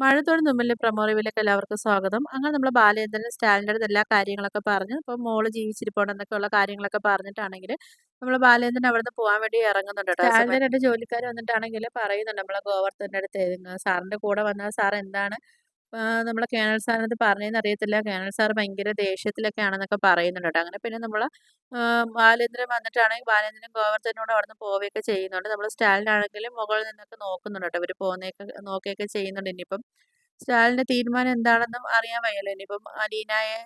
മഴത്തോട് മുമ്പിലെ പ്രൊമോ റിവ്യൂലേക്ക് എല്ലാവർക്കും സ്വാഗതം. അങ്ങനെ നമ്മള് ബാലേന്ദ്രനും സ്റ്റാലിൻ്റെ അടുത്ത് എല്ലാ കാര്യങ്ങളൊക്കെ പറഞ്ഞു. ഇപ്പം മോള് ജീവിച്ചിരിപ്പുണ്ടെന്നൊക്കെയുള്ള കാര്യങ്ങളൊക്കെ പറഞ്ഞിട്ടാണെങ്കില് നമ്മള് ബാലേന്ദ്രൻ അവിടുന്ന് പോവാൻ വേണ്ടി ഇറങ്ങുന്നുണ്ട് കേട്ടോ. സ്റ്റാലിൻ്റെ 2 ജോലിക്കാര് വന്നിട്ടാണെങ്കില് പറയുന്നുണ്ട് നമ്മളെ ഗോവർദ്ധൻ്റെ അടുത്ത് സാറിന്റെ കൂടെ വന്ന സാർ എന്താണ് നമ്മളെ കേണൽ സാറിനടുത്ത് പറഞ്ഞതെന്ന് അറിയത്തില്ല. കേണൽ സാർ ഭയങ്കര ദേഷ്യത്തിലൊക്കെ ആണെന്നൊക്കെ പറയുന്നുണ്ട് കേട്ടോ. അങ്ങനെ പിന്നെ നമ്മള് ബാലേന്ദ്രൻ വന്നിട്ടാണെങ്കിൽ ബാലേന്ദ്രനും ഗോവർദ്ധനോടും അവിടുന്ന് പോവുകയൊക്കെ ചെയ്യുന്നുണ്ട്. നമ്മള് സ്റ്റാലിനാണെങ്കിലും മുകളിൽ നിന്നൊക്കെ നോക്കുന്നുണ്ട് കേട്ടോ. ഇവര് പോകുന്നതൊക്കെ നോക്കുകയൊക്കെ ചെയ്യുന്നുണ്ട്. ഇനിയിപ്പം സ്റ്റാലിന്റെ തീരുമാനം എന്താണെന്നും അറിയാൻ വയ്യല്ലോ. ഇനിയിപ്പം അലീനയെ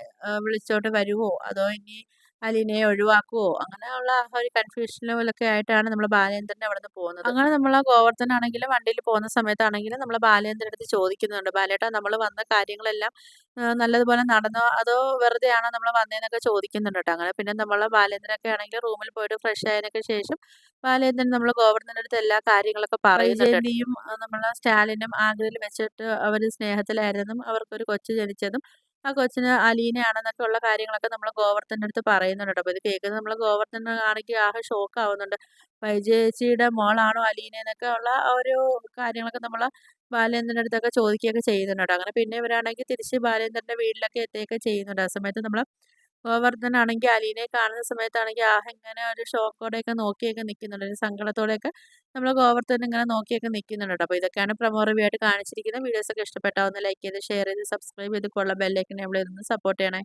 വിളിച്ചോണ്ട് വരുവോ? അതോ ഇനി അലീനയെ ഒഴിവാക്കുവോ? അങ്ങനെയുള്ള ആ ഒരു കൺഫ്യൂഷനിലൊക്കെ ആയിട്ടാണ് നമ്മള് ബാലേന്ദ്രൻ അവിടുന്ന് പോകുന്നത്. അങ്ങനെ നമ്മള് ഗോവർദ്ധനാണെങ്കിലും വണ്ടിയിൽ പോകുന്ന സമയത്താണെങ്കിലും നമ്മള് ബാലേന്ദ്രന്റെ അടുത്ത് ചോദിക്കുന്നുണ്ട്. ബാലേട്ടാ നമ്മള് വന്ന കാര്യങ്ങളെല്ലാം നല്ലതുപോലെ നടന്നോ? അതോ വെറുതെയാണോ നമ്മള് വന്നേന്നൊക്കെ ചോദിക്കുന്നുണ്ട് ട്ടോ. അങ്ങനെ പിന്നെ നമ്മള് ബാലേന്ദ്രനൊക്കെ ആണെങ്കില് റൂമിൽ പോയിട്ട് ഫ്രഷ് ആയതിനൊക്കെ ശേഷം ബാലേന്ദ്രൻ നമ്മള് ഗോവർദ്ധന്റെ അടുത്ത് എല്ലാ കാര്യങ്ങളൊക്കെ പറയുന്നുണ്ട്. വൈജയന്തിയും നമ്മളെ സ്റ്റാലിനും ആഗ്രയിൽ വെച്ചിട്ട് അവര് സ്നേഹത്തിലായിരുന്നെന്നും അവർക്കൊരു കൊച്ച് ജനിച്ചതും ആ കൊച്ചിന് അലീനയാണെന്നൊക്കെ ഉള്ള കാര്യങ്ങളൊക്കെ നമ്മള് ഗോവർദ്ധന്റെ അടുത്ത് പറയുന്നുണ്ട് ട്ടോ. അപ്പൊ ഇത് കേൾക്കുന്നത് നമ്മള് ഗോവർദ്ധൻ ആണെങ്കി ആകെ ഷോക്കാവുന്നുണ്ട്. വൈജയച്ചിയുടെ മോളാണോ അലീന എന്നൊക്കെ ഉള്ള ആ ഒരു കാര്യങ്ങളൊക്കെ നമ്മള് ബാലേന്ദ്രന്റെ അടുത്തൊക്കെ ചോദിക്കുകയൊക്കെ ചെയ്യുന്നുണ്ട് ട്ടോ. അങ്ങനെ പിന്നെ ഇവരാണെങ്കി തിരിച്ച് ബാലേന്ദ്രന്റെ വീട്ടിലൊക്കെ എത്തുകയൊക്കെ ചെയ്യുന്നുണ്ട്. ആ സമയത്ത് നമ്മള് ഗോവർദ്ധനാണെങ്കി അലീനയെ കാണുന്ന സമയത്താണെങ്കി ഇങ്ങനെ ഒരു ഷോക്കോടെയൊക്കെ നോക്കിയൊക്കെ നിൽക്കുന്നുണ്ട്. ഒരു സങ്കടത്തോടെയൊക്കെ നമ്മള് ഗോവർദ്ധന ഇങ്ങനെ നോക്കിയൊക്കെ നിൽക്കുന്നുണ്ട് ട്ടോ. അപ്പൊ ഇതൊക്കെയാണ് പ്രൊമോ റിവ്യൂ ആയിട്ട് കാണിച്ചിരിക്കുന്നത്. വീഡിയോസൊക്കെ ഇഷ്ടപ്പെട്ടാ ഒന്ന് ലൈക്ക് ചെയ്ത്, ഷെയർ ചെയ്ത്, സബ്സ്ക്രൈബ് ചെയ്ത് ബെല്ലൈക്കൺ എനേബിൾ ചെയ്തൊന്ന് സപ്പോർട്ട് ചെയ്യണേ.